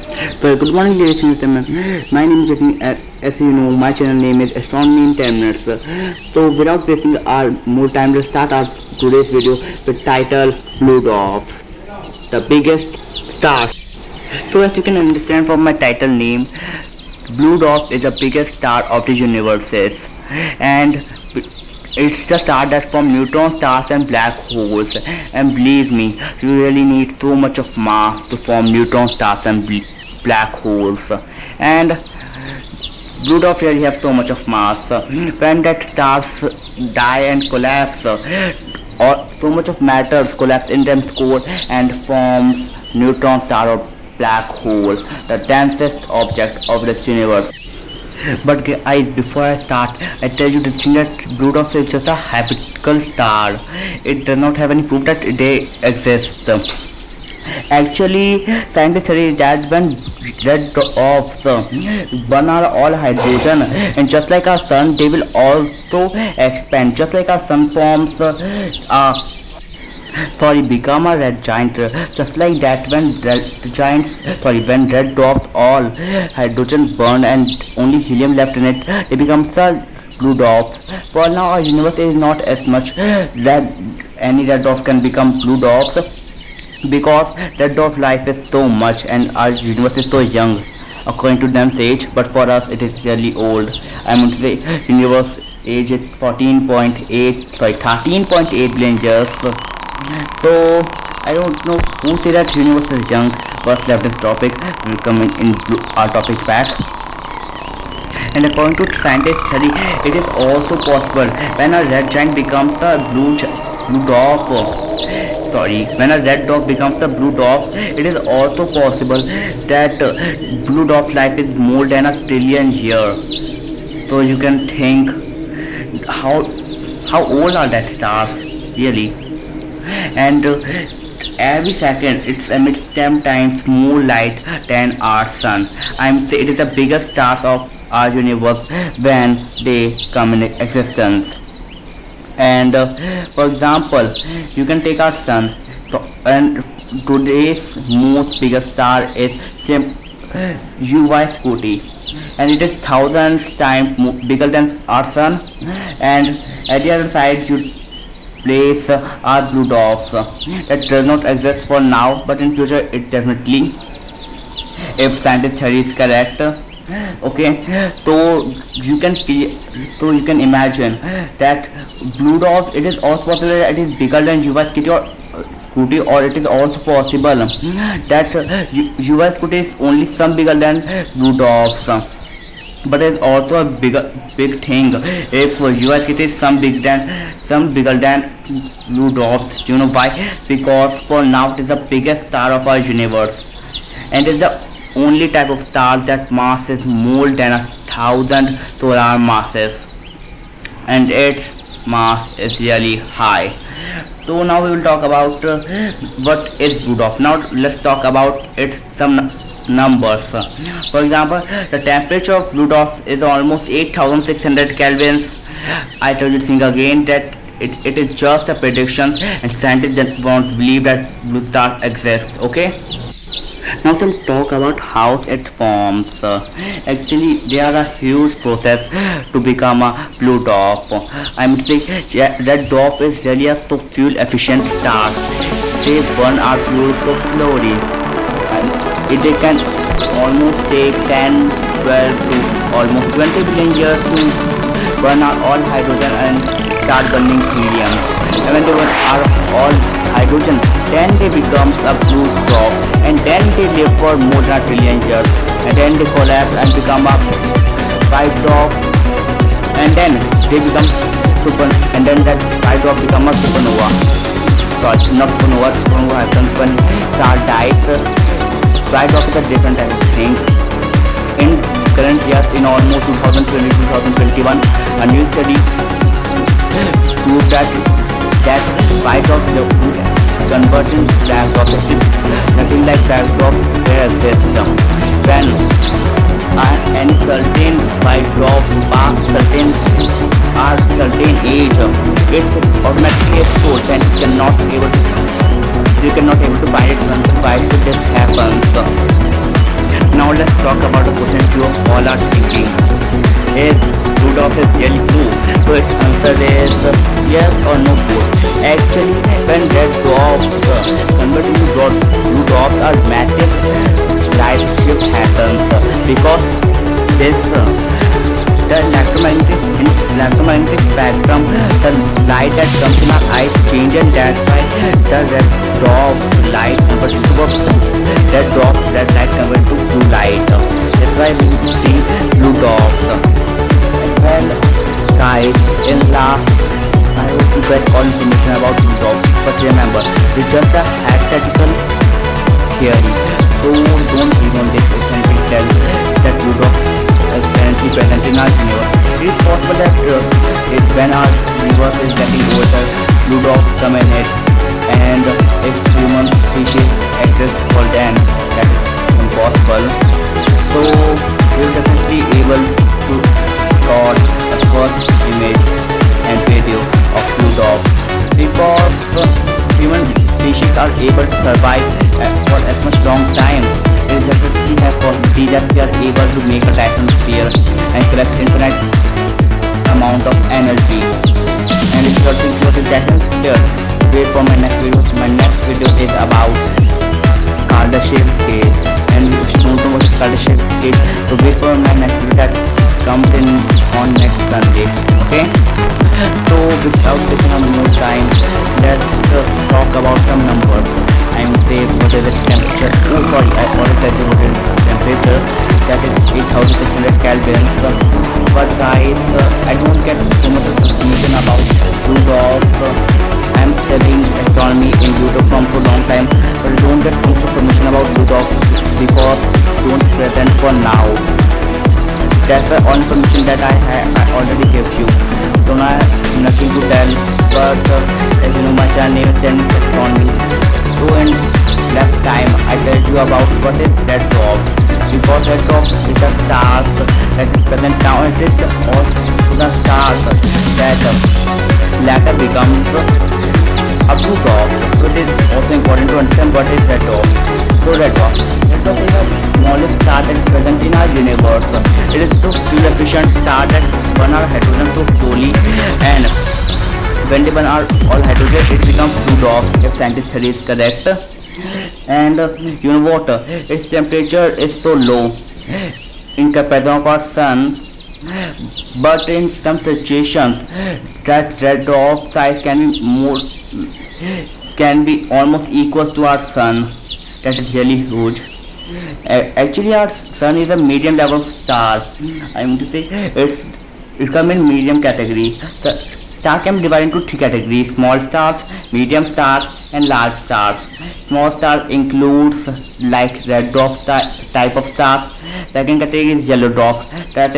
So good morning ladies and gentlemen, my name is Jatin. As you know, my channel name is Astronomy in 10 minutes. So without wasting our more time, let's start our today's video with title Blue Dwarfs, the biggest stars. So as you can understand from my title name, Blue Dwarf is the biggest star of the universe, and it's the star that forms neutron stars and black holes. And believe me, you really need so much of mass to form neutron stars and black holes. And blue dwarf really have so much of mass. When that stars die and collapse, or so much of matters collapse in them core and forms neutron star or black hole, the densest object of this universe. But guys, before I start, I tell you the thing that blue dwarf is just a hypothetical star. It does not have any proof that they exist. Actually, scientists study that when red dwarfs burn are all hydrogen, and just like our sun, they will also expand. Just like our sun forms become a red giant, just like that when red dwarfs all hydrogen burned and only helium left in it, they become blue dwarfs. For now our universe is not as much that any red dwarf can become blue dwarfs, because red dwarf life is so much and our universe is so young according to them age, but for us it is really old. I mean to say universe age is 13.8 billion years. So I don't know who say that universe is young, but left this topic will come in our topic back. And according to scientists study, it is also possible when a red giant becomes a when a red dwarf becomes a blue dwarf, it is also possible that blue dwarf life is more than a trillion years. So you can think how old are that stars really? And every second it emits 10 times more light than our sun. I'm saying it is the biggest stars of our universe when they come in existence. And for example, you can take our sun. So, and today's most biggest star is UY Scotty, and it is thousands times bigger than our sun. And at the other side you place are blue dwarfs that does not exist for now, but in future it definitely, if scientist theory is correct. Okay, so you can imagine that blue dwarf, it is also possible that it is bigger than UV Scooty, or it is also possible that UV Scooty is only some bigger than blue dwarfs. But it's also a big thing if US it is some bigger than blue dwarfs. You know why? Because for now it is the biggest star of our universe, and it is the only type of star that mass is more than 1,000 solar masses, and its mass is really high. So now we will talk about what is blue dwarf. Now let's talk about some numbers. For example, the temperature of blue dwarf is almost 8,600 kelvins. I tell you the thing again that it is just a prediction, and scientists won't believe that blue star exists. Okay, now some talk about how it forms. Actually there are a huge process to become a blue dwarf. I would say red dwarf is really a so fuel efficient star. They burn our fuel so slowly, it can almost take 10, 12 to almost 20 billion years to burn out all hydrogen and start burning helium. And when they burn out all hydrogen, then they become a blue dwarf, and then they live for more than a trillion years, and then they collapse and become a white dwarf, and then they become and then that white dwarf become a supernova. Sorry, not supernova. Supernova happens when star dies. White dwarf is a different type of thing. In current years, in almost 2020-2021, a new study proved that white dwarf is converting black dwarf is nothing like black dwarf there exists. When any certain white dwarf past certain age, it's automatically exposed and you cannot able to find it. Why should this happen? talk about the question you all are thinking. Is blue dwarf is really blue? So its answer is yes or no both. Actually, when red dwarfs convert into blue dwarfs are massive light shift happens because this the electromagnetic spectrum, the light that comes in our eyes change, and that's why the red dwarf light converts to a red dwarf red light converts to blue light. That's why we see blue dwarfs. Well, guys, in last, I hope you get all information about blue dwarfs, but remember, it's just a hypothetical theory. So don't believe on this. It can be tell that blue dwarf is currently present in our universe. It is possible that when our universe is getting older, blue dwarfs come in it, and if human species exists for then, that is impossible. So we will definitely able to draw the first image and video of blue dwarfs because human species are able to survive for as much long time. It is definitely a possibility that we are able to make a Dyson sphere and collect infinite amount of energy. And if you are thinking what is Dyson sphere, wait for my next video. My next video is about Kardashev scale, and if you don't know what is Kardashev scale, so wait for my next video that comes in on next Sunday. Okay? So without taking up more time, let's talk about some numbers. I'm saying what is the temperature. Oh sorry, I already said what is temperature. That is 8600 kelvins. But guys, I don't get so much information about blue dwarf. I'm studying astronomy in YouTube from so long time, but I don't get so much information about blue dwarf because don't present for now. That's the all information that I already gave you. So now I have nothing to tell, but as you know my channel name is Astronomy. So in last time I told you about what is red dwarf, because red dwarf is the stars that is present now, and it is also the stars that later becomes a blue dwarf. So it is also important to understand what is red dwarf. So red dwarf is the smallest star that is present in our universe. It is so fuel efficient star that burn our hydrogen so slowly, and when they burn our all hydrogen it becomes blue dwarf if scientist theory is correct. And you know what, its temperature is so low in comparison of our sun, but in some situations that red dwarf size can be almost equal to our sun. That is really huge. Actually our sun is a medium level star. I mean to say it comes in medium category. The star can be divided into three categories: small stars, medium stars, and large stars. Small star includes like red dwarf type of stars. Second category is yellow dwarfs, that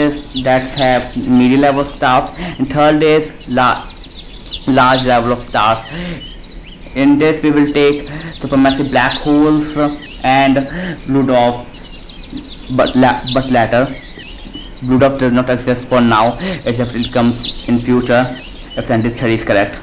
have medium level stars, and third is large level of stars. In this we will take supermassive black holes and blue dwarf, but later blue dwarf does not exist for now. It definitely comes in future if scientist theory is correct.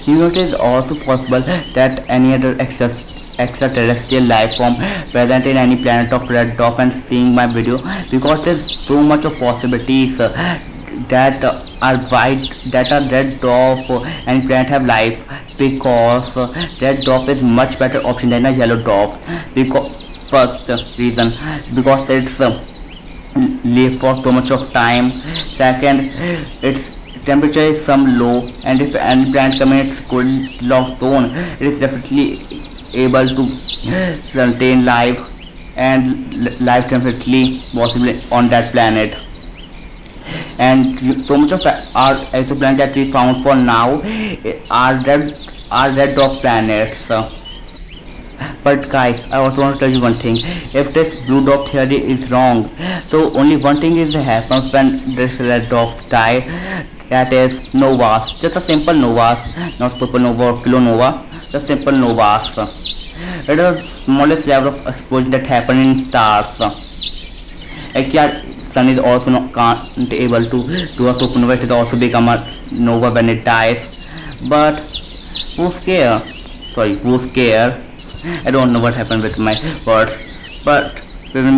You know, it is also possible that any other extraterrestrial life form present in any planet of red dwarf and seeing my video, because there is so much of possibilities that are red dwarf and planet have life, because red dwarf is much better option than a yellow dwarf. Because first reason, because it's live for so much of time. Second, its temperature is some low, and if any plant come in its cold locked zone, it is definitely able to maintain life, and life definitely possible on that planet. And so much of our exoplanets that we found for now are red dwarf planets. But guys, I also want to tell you one thing. If this blue dwarf theory is wrong, so only one thing is happens when this red dwarfs die, that is novas. Just a simple novas, not supernova or kilonova, just simple novas. It is the smallest level of explosion that happen in stars. Actually our sun is also not can't able to do a supernova. It is also become a nova when it dies. But who's care? Sorry, who's care? I don't know what happened with my words, but we will meet